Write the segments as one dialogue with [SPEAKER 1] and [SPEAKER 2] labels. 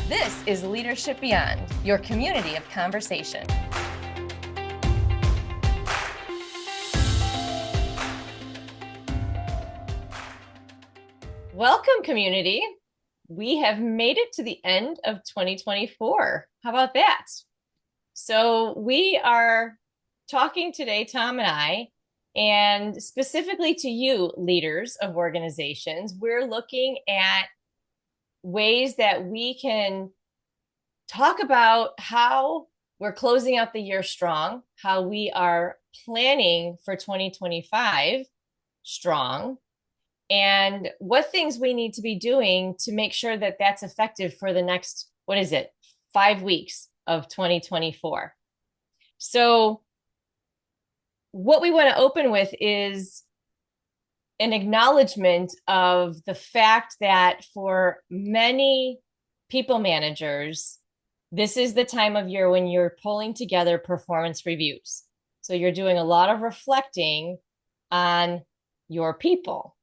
[SPEAKER 1] This is Leadership Beyond, your community of conversation. Welcome, community. We have made it to the end of 2024. How about that? So we are talking today, Tom and I, and specifically to you, leaders of organizations. We're looking at ways that we can talk about how we're closing out the year strong, how we are planning for 2025 strong, and what things we need to be doing to make sure that that's effective for the next, 5 weeks of 2024. So what we want to open with is an acknowledgement of the fact that for many people managers, this is the time of year when you're pulling together performance reviews. So you're doing a lot of reflecting on your people.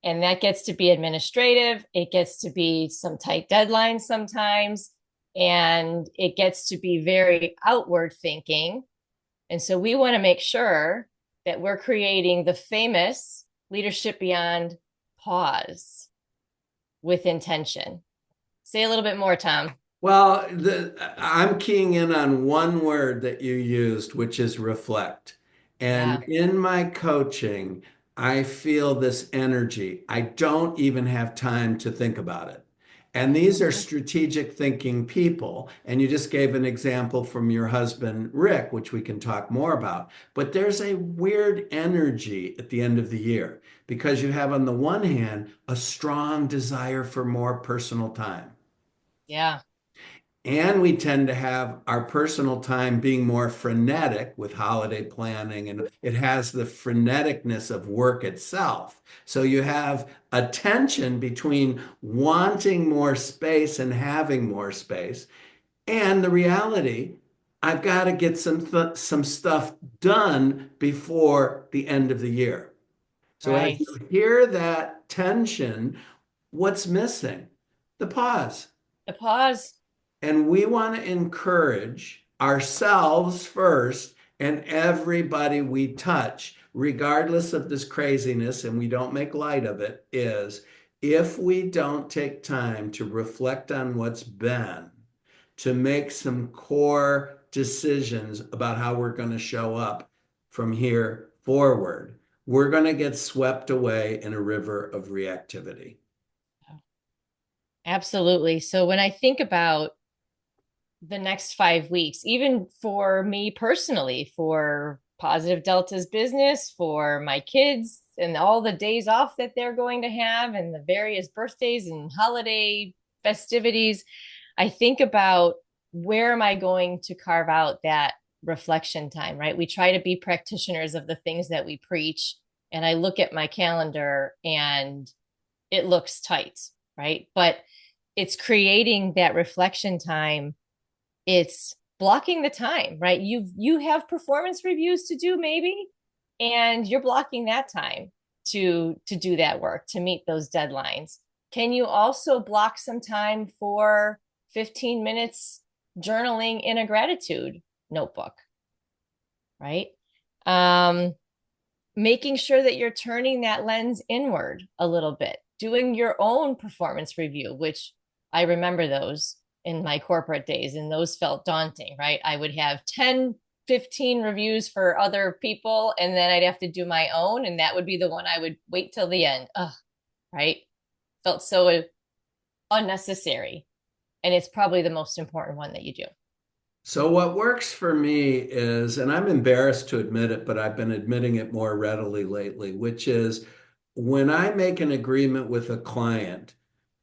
[SPEAKER 1] And that gets to be administrative. It gets to be some tight deadlines sometimes. And it gets to be very outward thinking. And so we want to make sure that we're creating the famous Leadership Beyond pause with intention. Say a little bit more, Tom.
[SPEAKER 2] Well, I'm keying in on one word that you used, which is reflect.
[SPEAKER 1] Yeah.
[SPEAKER 2] And in my coaching, I feel this energy. I don't even have time to think about it. And these are
[SPEAKER 1] Mhm.
[SPEAKER 2] strategic thinking people. And you just gave an example from your husband, Rick, which we can talk more about. But there's a weird energy at the end of the year because you have, on the one hand, a strong desire for more personal time.
[SPEAKER 1] Yeah.
[SPEAKER 2] And we tend to have our personal time being more frenetic with holiday planning, and it has the freneticness of work itself. So you have a tension between wanting more space and having more space, and the reality, I've got to get some stuff done before the end of the year. So as
[SPEAKER 1] Right.
[SPEAKER 2] you hear that tension, what's missing? The pause.
[SPEAKER 1] The pause.
[SPEAKER 2] And we want to encourage ourselves first and everybody we touch, regardless of this craziness, and we don't make light of it, is if we don't take time to reflect on what's been, to make some core decisions about how we're going to show up from here forward, we're going to get swept away in a river of reactivity.
[SPEAKER 1] Absolutely. So when I think about the next 5 weeks, even for me personally, for Positive Delta's business, for my kids, and all the days off that they're going to have, and the various birthdays and holiday festivities, I think about where am I going to carve out that reflection time, right? We try to be practitioners of the things that we preach. And I look at my calendar and it looks tight, right? But it's creating that reflection time. It's blocking the time, right? You have performance reviews to do maybe, and you're blocking that time to do that work, to meet those deadlines. Can you also block some time for 15 minutes journaling in a gratitude notebook, right? Um, Making sure that you're turning that lens inward a little bit, doing your own performance review, which I remember those in my corporate days, and those felt daunting, right? I would have 10, 15 reviews for other people, and then I'd have to do my own, and that would be the one I would wait till the end. Ugh, right? Felt so unnecessary. And it's probably the most important one that you do.
[SPEAKER 2] So what works for me is, and I'm embarrassed to admit it, but I've been admitting it more readily lately, which is when I make an agreement with a client,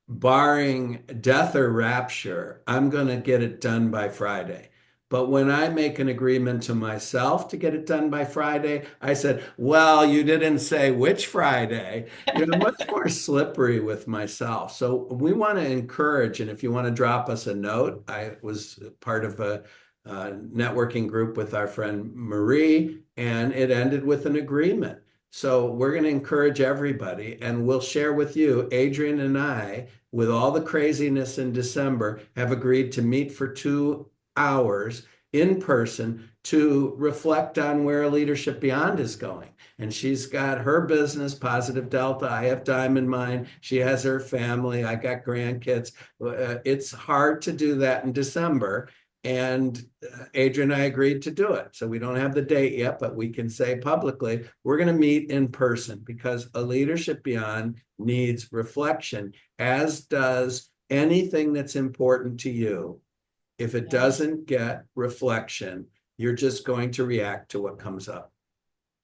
[SPEAKER 2] barring death or rapture, I'm going to get it done by Friday. But when I make an agreement to myself to get it done by Friday, I said, well, you didn't say which Friday. I'm much more slippery with myself. So we want to encourage, and if you want to drop us a note, I was part of a networking group with our friend Marie, and it ended with an agreement. So we're going to encourage everybody, and we'll share with you, Adrienne and I, with all the craziness in December, have agreed to meet for 2 hours in person to reflect on where Leadership Beyond is going. And she's got her business, Positive Delta. I have Diamond Mind. She has her family. I got grandkids. It's hard to do that in December. And Adrienne and I agreed to do it. So we don't have the date yet, but we can say publicly, we're going to meet in person because a Leadership Beyond needs reflection, as does anything that's important to you. If it
[SPEAKER 1] Yeah.
[SPEAKER 2] doesn't get reflection, you're just going to react to what comes up.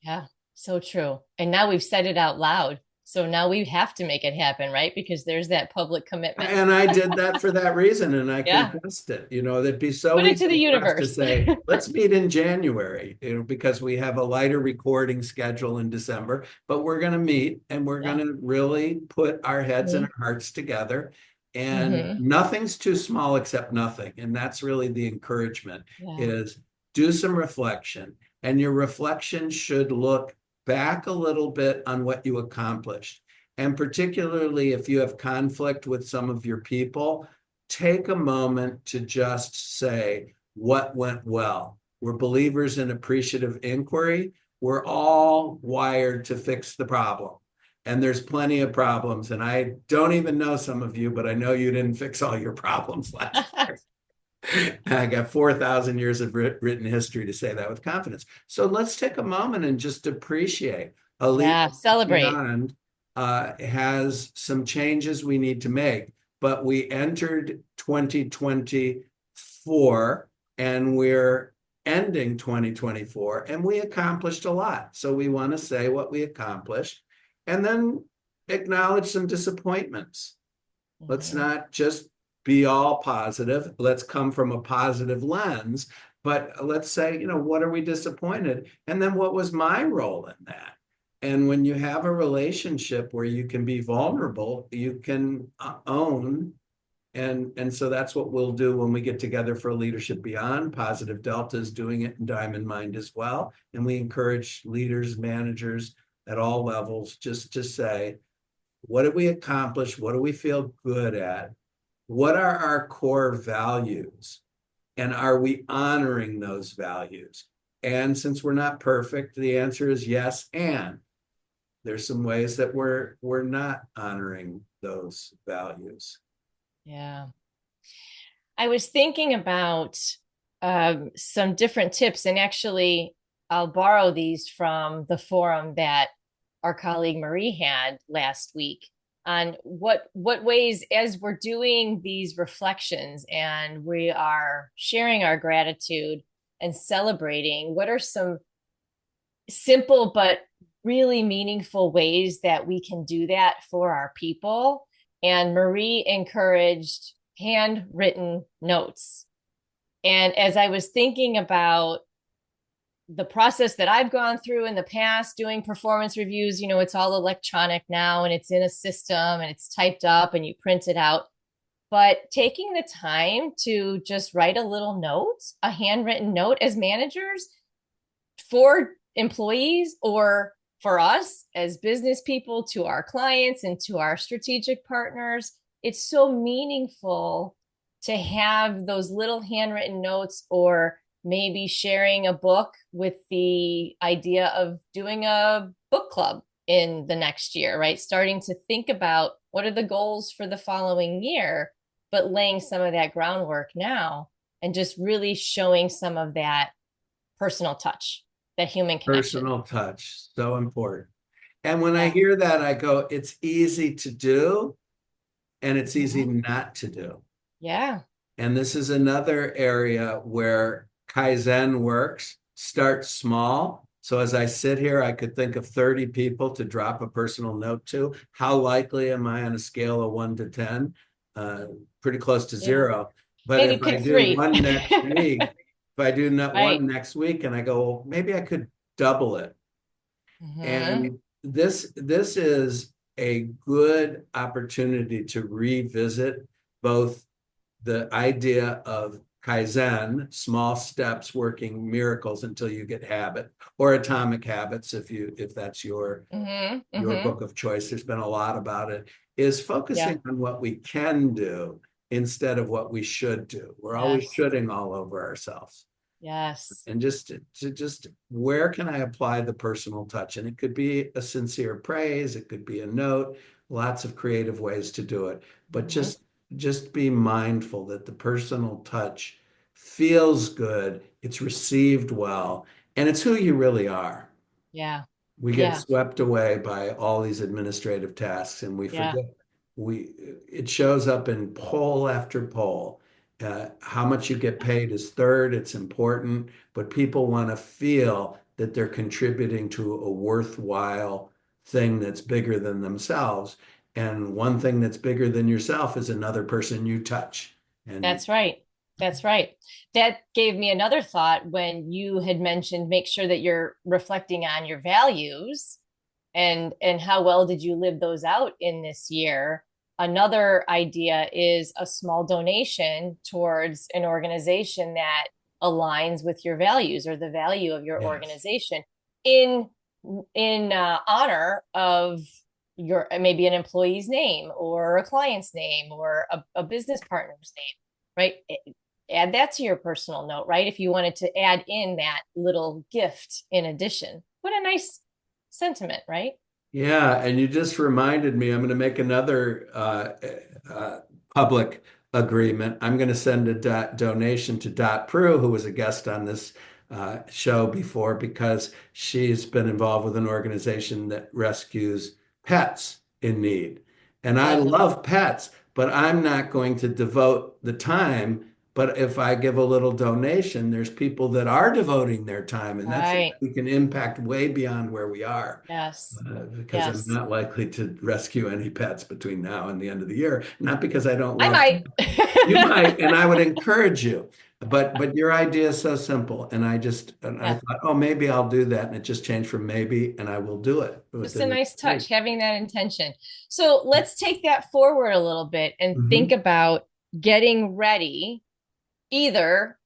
[SPEAKER 1] Yeah, so true. And now we've said it out loud. So now we have to make it happen, right? Because there's that public commitment.
[SPEAKER 2] And I did that for that reason, and I can
[SPEAKER 1] Yeah.
[SPEAKER 2] trust it. It'd be so
[SPEAKER 1] Put it
[SPEAKER 2] easy
[SPEAKER 1] to the
[SPEAKER 2] for us to
[SPEAKER 1] universe.
[SPEAKER 2] say, let's meet in January, because we have a lighter recording schedule in December, but we're going to meet and we're going
[SPEAKER 1] Yeah.
[SPEAKER 2] to really put our heads and our hearts together. And
[SPEAKER 1] Mm-hmm.
[SPEAKER 2] nothing's too small except nothing. And that's really the encouragement
[SPEAKER 1] Yeah.
[SPEAKER 2] is do some reflection. And your reflection should look back a little bit on what you accomplished. And particularly if you have conflict with some of your people, take a moment to just say what went well. We're believers in appreciative inquiry. We're all wired to fix the problem. And there's plenty of problems. And I don't even know some of you, but I know you didn't fix all your problems last year. I got 4,000 years of written history to say that with confidence. So let's take a moment and just appreciate a leader
[SPEAKER 1] Yeah. Celebrate.
[SPEAKER 2] beyond has some changes we need to make, but we entered 2024 and we're ending 2024 and we accomplished a lot. So we want to say what we accomplished and then acknowledge some disappointments. Let's
[SPEAKER 1] Mm-hmm.
[SPEAKER 2] not just be all positive. Let's come from a positive lens, but let's say, what are we disappointed? And then what was my role in that? And when you have a relationship where you can be vulnerable, you can own. And so that's what we'll do when we get together for Leadership Beyond. Positive Delta is doing it in Diamond Mind as well. And we encourage leaders, managers at all levels just to say, what did we accomplish? What do we feel good at? What are our core values? And are we honoring those values? And since we're not perfect, the answer is yes. And there's some ways that we're not honoring those values.
[SPEAKER 1] Yeah. I was thinking about some different tips, and actually, I'll borrow these from the forum that our colleague Marie had last week on what ways, as we're doing these reflections and we are sharing our gratitude and celebrating, what are some simple but really meaningful ways that we can do that for our people. And Marie encouraged handwritten notes. And as I was thinking about the process that I've gone through in the past doing performance reviews, it's all electronic now and it's in a system and it's typed up and you print it out. But taking the time to just write a little note, a handwritten note as managers for employees or for us as business people to our clients and to our strategic partners, it's so meaningful to have those little handwritten notes, or maybe sharing a book with the idea of doing a book club in the next year, right? Starting to think about what are the goals for the following year, but laying some of that groundwork now and just really showing some of that personal touch, that human connection.
[SPEAKER 2] Personal touch, so important. And when I
[SPEAKER 1] Yeah.
[SPEAKER 2] hear that, I go, it's easy to do and it's easy
[SPEAKER 1] Mhm.
[SPEAKER 2] not to do.
[SPEAKER 1] Yeah.
[SPEAKER 2] And this is another area where Kaizen works. Start small. So as I sit here, I could think of 30 people to drop a personal note to. How likely am I on a scale of 1 to 10? Pretty close to
[SPEAKER 1] Yeah.
[SPEAKER 2] zero. But
[SPEAKER 1] Maybe
[SPEAKER 2] if I
[SPEAKER 1] pick
[SPEAKER 2] do
[SPEAKER 1] three.
[SPEAKER 2] one next week, if I do not
[SPEAKER 1] Right.
[SPEAKER 2] one next week and I go, well, maybe I could double it.
[SPEAKER 1] Hmm.
[SPEAKER 2] And this is a good opportunity to revisit both the idea of Kaizen, small steps working miracles until you get habit, or atomic habits if that's your
[SPEAKER 1] Mm-hmm.
[SPEAKER 2] book of choice. There's been a lot about it, is
[SPEAKER 1] Yeah.
[SPEAKER 2] focusing on what we can do instead of what we should do. We're always
[SPEAKER 1] Yes.
[SPEAKER 2] shoulding all over ourselves.
[SPEAKER 1] Yes.
[SPEAKER 2] And just where can I apply the personal touch? And it could be a sincere praise, it could be a note, lots of creative ways to do it. But
[SPEAKER 1] Hmm.
[SPEAKER 2] just be mindful that the personal touch feels good, it's received well, and it's who you really are.
[SPEAKER 1] Yeah.
[SPEAKER 2] We get
[SPEAKER 1] Yeah.
[SPEAKER 2] swept away by all these administrative tasks and we
[SPEAKER 1] Yeah.
[SPEAKER 2] forget we it shows up in poll after poll. How much you get paid is third, it's important, but people want to feel that they're contributing to a worthwhile thing that's bigger than themselves. And one thing that's bigger than yourself is another person you touch. And
[SPEAKER 1] That's right. That's right. That gave me another thought when you had mentioned make sure that you're reflecting on your values and how well did you live those out in this year. Another idea is a small donation towards an organization that aligns with your values or the value of your
[SPEAKER 2] yes.
[SPEAKER 1] organization in honor of your maybe an employee's name or a client's name or a business partner's name, right? Add that to your personal note, right? If you wanted to add in that little gift in addition. What a nice sentiment, right?
[SPEAKER 2] Yeah, and you just reminded me, I'm going to make another public agreement. I'm going to send a donation to Dot Prue, who was a guest on this show before, because she's been involved with an organization that rescues pets in need. And I
[SPEAKER 1] Lovely.
[SPEAKER 2] love pets, but I'm not going to devote the time. But if I give a little donation, there's people that are devoting their time, and that's
[SPEAKER 1] Right.
[SPEAKER 2] we can impact way beyond where we are
[SPEAKER 1] Yes.
[SPEAKER 2] because I'm
[SPEAKER 1] Yes.
[SPEAKER 2] not likely to rescue any pets between now and the end of the year. Not because I don't
[SPEAKER 1] I
[SPEAKER 2] love them. You
[SPEAKER 1] might.
[SPEAKER 2] might, and I would encourage you. But your idea is so simple, and I
[SPEAKER 1] Yeah.
[SPEAKER 2] thought, oh, maybe I'll do that, and it just changed from maybe, and I will do it
[SPEAKER 1] Just
[SPEAKER 2] within
[SPEAKER 1] a
[SPEAKER 2] the
[SPEAKER 1] nice
[SPEAKER 2] week.
[SPEAKER 1] touch, having that intention. So let's take that forward a little bit and think
[SPEAKER 2] Mhm.
[SPEAKER 1] about getting ready, either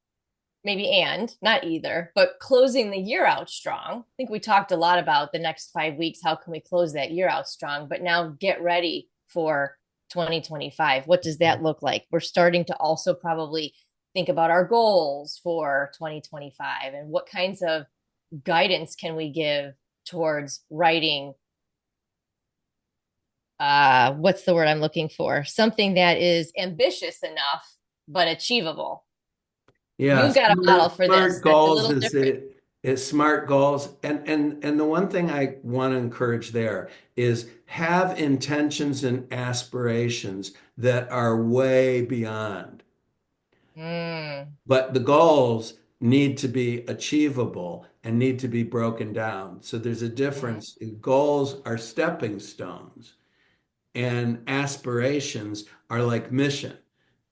[SPEAKER 1] maybe and not either, but closing the year out strong. I think we talked a lot about the next 5 weeks. How can we close that year out strong? But now get ready for 2025. What does that look like? We're starting to also probably think about our goals for 2025 and what kinds of guidance can we give towards writing what's the word I'm looking for? Something that is ambitious enough but achievable.
[SPEAKER 2] Yeah,
[SPEAKER 1] You've got a model for this
[SPEAKER 2] smart
[SPEAKER 1] that's a
[SPEAKER 2] goals
[SPEAKER 1] little different.
[SPEAKER 2] is smart goals. And the one thing I want to encourage there is have intentions and aspirations that are way beyond.
[SPEAKER 1] Mm,
[SPEAKER 2] But the goals need to be achievable and need to be broken down. So there's a
[SPEAKER 1] mm,
[SPEAKER 2] difference. Goals are stepping stones and aspirations are like mission,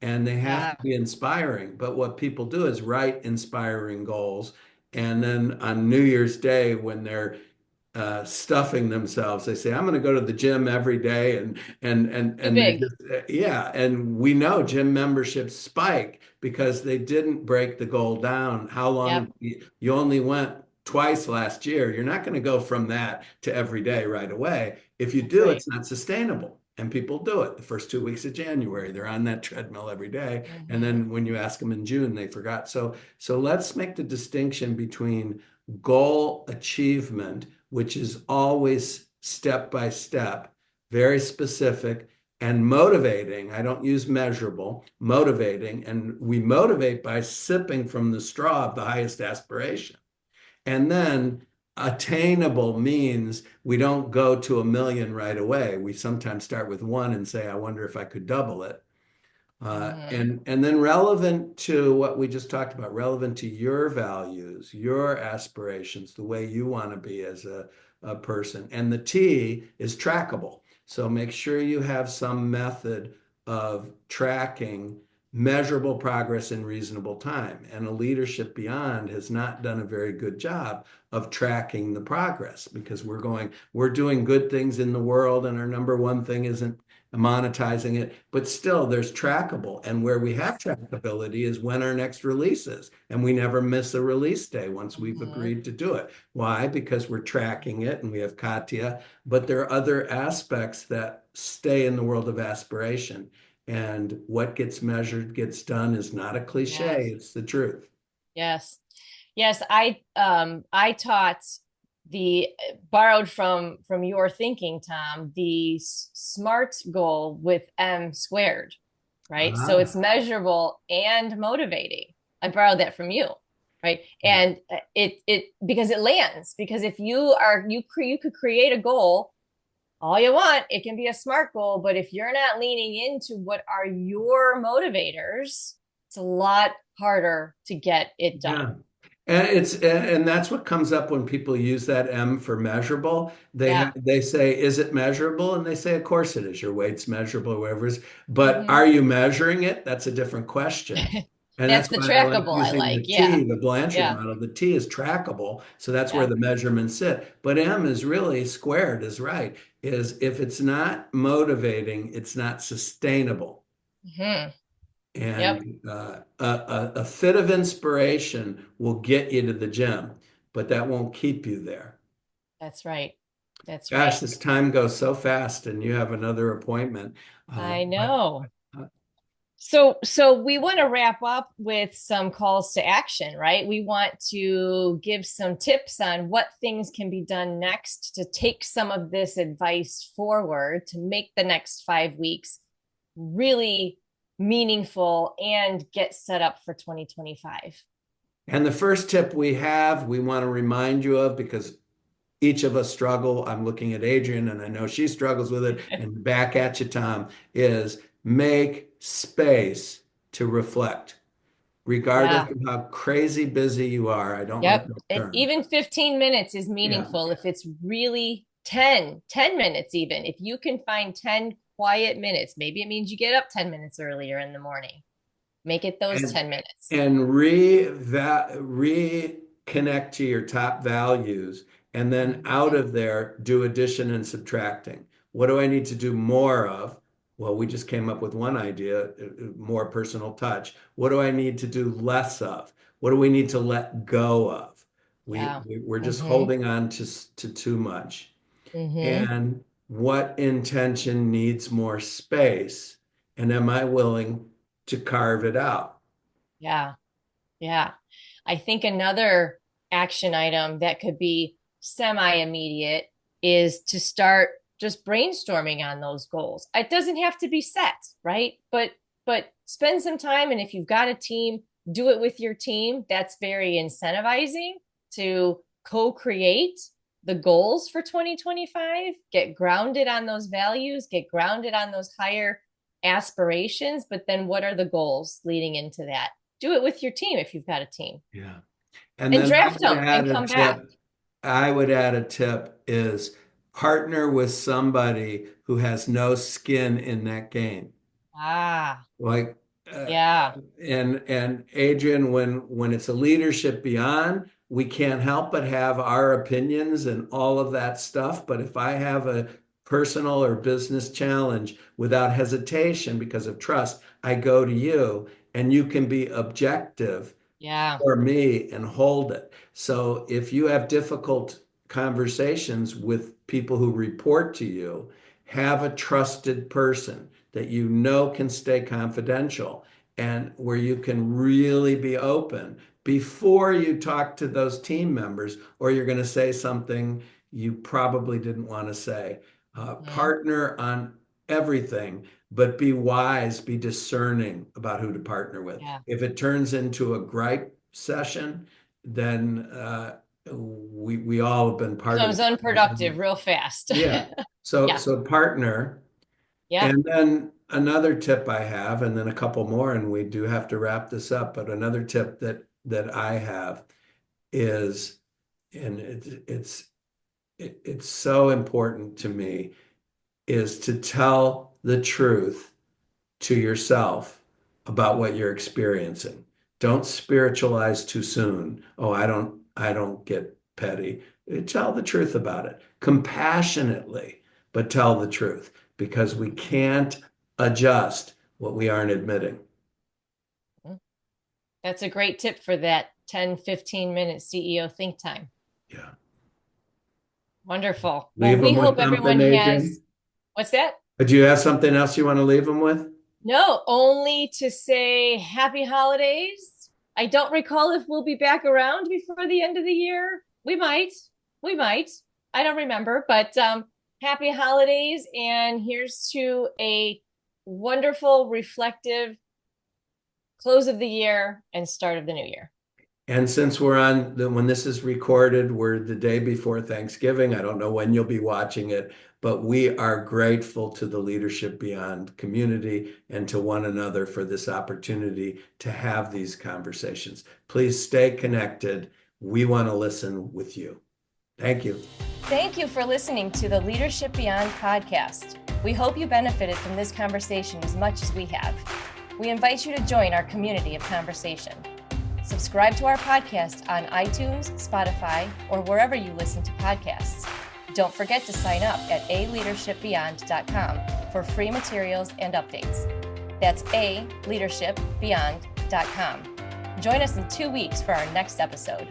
[SPEAKER 2] and they have
[SPEAKER 1] yeah,
[SPEAKER 2] to be inspiring. But what people do is write inspiring goals. And then on New Year's Day, when they're stuffing themselves. They say, "I'm going to go to the gym every day,"
[SPEAKER 1] too
[SPEAKER 2] and they
[SPEAKER 1] big.
[SPEAKER 2] just yeah. And we know gym memberships spike because they didn't break the goal down. How
[SPEAKER 1] Yep,
[SPEAKER 2] long you only went twice last year? You're not going to go from that to every day right away. If you
[SPEAKER 1] that's
[SPEAKER 2] do,
[SPEAKER 1] right.
[SPEAKER 2] it's not sustainable. And people do it the first 2 weeks of January. They're on that treadmill every day. And
[SPEAKER 1] Hmm.
[SPEAKER 2] then when you ask them in June, they forgot. So let's make the distinction between goal achievement, which is always step by step, very specific and motivating. I don't use measurable, motivating. And we motivate by sipping from the straw of the highest aspiration. And then attainable means we don't go to a million right away. We sometimes start with one and say, I wonder if I could double it.
[SPEAKER 1] Hmm.
[SPEAKER 2] And then relevant to what we just talked about, relevant to your values, your aspirations, the way you want to be as a person. And the T is trackable. So make sure you have some method of tracking measurable progress in reasonable time. And a leadership beyond has not done a very good job of tracking the progress because we're doing good things in the world, and our number one thing isn't monetizing it, but still there's trackable. And where we have trackability is when our next release is. And we never miss a release day once we've
[SPEAKER 1] Mhm.
[SPEAKER 2] agreed to do it. Why? Because we're tracking it and we have Katya, but there are other aspects that stay in the world of aspiration. And what gets measured gets done is not a cliche,
[SPEAKER 1] Yes.
[SPEAKER 2] it's the truth.
[SPEAKER 1] Yes. Yes, I taught the borrowed from your thinking, Tom, the SMART goal with M squared, right? So it's
[SPEAKER 2] Ah,
[SPEAKER 1] measurable and motivating. I borrowed that from you, right?
[SPEAKER 2] yeah.
[SPEAKER 1] And it because it lands, because if you could create a goal all you want, it can be a SMART goal, but if you're not leaning into what are your motivators, it's a lot harder to get it done.
[SPEAKER 2] Yeah. And that's what comes up when people use that M for measurable.
[SPEAKER 1] Yeah.
[SPEAKER 2] They say, is it measurable? And they say, of course it is. Your weight's measurable, whatever it is. But
[SPEAKER 1] Hmm.
[SPEAKER 2] are you measuring it? That's a different question. And
[SPEAKER 1] That's
[SPEAKER 2] that's
[SPEAKER 1] the
[SPEAKER 2] why I like
[SPEAKER 1] trackable I
[SPEAKER 2] using the
[SPEAKER 1] like. Yeah.
[SPEAKER 2] T, the Blanchard
[SPEAKER 1] Yeah.
[SPEAKER 2] model. The T is trackable, so that's where
[SPEAKER 1] Yeah.
[SPEAKER 2] the measurements sit. But M is really squared, is right. Is if it's not motivating, it's not sustainable.
[SPEAKER 1] Hmm. Yep.
[SPEAKER 2] And a fit of inspiration will get you to the gym, but that won't keep you there.
[SPEAKER 1] That's right. That's
[SPEAKER 2] Gosh,
[SPEAKER 1] right.
[SPEAKER 2] this time goes so fast, and you have another appointment.
[SPEAKER 1] I
[SPEAKER 2] But
[SPEAKER 1] know. So we want to wrap up with some calls to action, right? We want to give some tips on what things can be done next to take some of this advice forward to make the next 5 weeks really meaningful and get set up for 2025.
[SPEAKER 2] and the first tip we want to remind you of because each of us struggle. I'm looking at Adrienne, and I know she struggles with it. And back at you, Tom, is make space to reflect, regardless
[SPEAKER 1] Yeah.
[SPEAKER 2] of how crazy busy you are. I don't like
[SPEAKER 1] Yep.
[SPEAKER 2] that
[SPEAKER 1] And
[SPEAKER 2] term.
[SPEAKER 1] even 15 minutes is
[SPEAKER 2] Yeah.
[SPEAKER 1] meaningful if it's really 10 minutes, even. If you can find 10 quiet minutes, maybe it means you get up 10 minutes earlier in the morning. Make it those
[SPEAKER 2] And
[SPEAKER 1] 10 minutes.
[SPEAKER 2] and reconnect to your top values, and then out
[SPEAKER 1] Mhm.
[SPEAKER 2] of there do addition and subtracting. What do I need to do more of? Well, we just came up with one idea, more personal touch. What do I need to do less of? What do we need to let go of?
[SPEAKER 1] Yeah.
[SPEAKER 2] We're just
[SPEAKER 1] Hmm.
[SPEAKER 2] holding on to too much.
[SPEAKER 1] Hmm.
[SPEAKER 2] And what intention needs more space? And am I willing to carve it out?
[SPEAKER 1] Yeah. Yeah. I think another action item that could be semi-immediate is to start just brainstorming on those goals. It doesn't have to be set, right? But spend some time, and if you've got a team, do it with your team. That's very incentivizing to co-create the goals for 2025, get grounded on those values, get grounded on those higher aspirations, but then what are the goals leading into that? Do it with your team if you've got a team,
[SPEAKER 2] Yeah. And
[SPEAKER 1] and
[SPEAKER 2] then I
[SPEAKER 1] draft
[SPEAKER 2] would
[SPEAKER 1] them and
[SPEAKER 2] add a
[SPEAKER 1] come back.
[SPEAKER 2] tip. I would add a tip is partner with somebody who has no skin in that game.
[SPEAKER 1] Ah,
[SPEAKER 2] Like, uh,
[SPEAKER 1] yeah,
[SPEAKER 2] and Adrian, when it's a leadership beyond, we can't help but have our opinions and all of that stuff. But if I have a personal or business challenge without hesitation because of trust, I go to you and you can be objective
[SPEAKER 1] yeah,
[SPEAKER 2] for me and hold it. So if you have difficult conversations with people who report to you, have a trusted person that you know can stay confidential and where you can really be open before you talk to those team members, or you're going to say something you probably didn't want to say.
[SPEAKER 1] mhm,
[SPEAKER 2] Partner on everything, but be wise, be discerning about who to partner with.
[SPEAKER 1] yeah.
[SPEAKER 2] If it turns into a gripe session, then we all have been part of
[SPEAKER 1] Becomes
[SPEAKER 2] that.
[SPEAKER 1] unproductive real fast.
[SPEAKER 2] Yeah. So
[SPEAKER 1] Yeah,
[SPEAKER 2] so partner,
[SPEAKER 1] yeah.
[SPEAKER 2] and then another tip I have, and then a couple more, and we do have to wrap this up. But another tip that I have is, and it's so important to me, is to tell the truth to yourself about what you're experiencing. Don't spiritualize too soon. Oh, I don't get petty. Tell the truth about it compassionately, but tell the truth. because we can't adjust what we aren't admitting.
[SPEAKER 1] That's a great tip for that 10, 15-minute CEO think time.
[SPEAKER 2] Yeah.
[SPEAKER 1] Wonderful. Well,
[SPEAKER 2] Leave
[SPEAKER 1] we
[SPEAKER 2] them with
[SPEAKER 1] hope
[SPEAKER 2] something,
[SPEAKER 1] everyone has,
[SPEAKER 2] Adrienne.
[SPEAKER 1] what's that?
[SPEAKER 2] Do you have something else you want to leave them with?
[SPEAKER 1] No, only to say happy holidays. I don't recall if we'll be back around before the end of the year. We might. We might. I don't remember, but happy holidays. And here's to a wonderful, reflective close of the year and start of the new year.
[SPEAKER 2] And since we're on when this is recorded, we're the day before Thanksgiving. I don't know when you'll be watching it, but we are grateful to the Leadership Beyond community and to one another for this opportunity to have these conversations. Please stay connected. We want to listen with you. Thank you.
[SPEAKER 1] Thank you for listening to the Leadership Beyond podcast. We hope you benefited from this conversation as much as we have. We invite you to join our community of conversation. Subscribe to our podcast on iTunes, Spotify, or wherever you listen to podcasts. Don't forget to sign up at aleadershipbeyond.com for free materials and updates. That's aleadershipbeyond.com. Join us in 2 weeks for our next episode.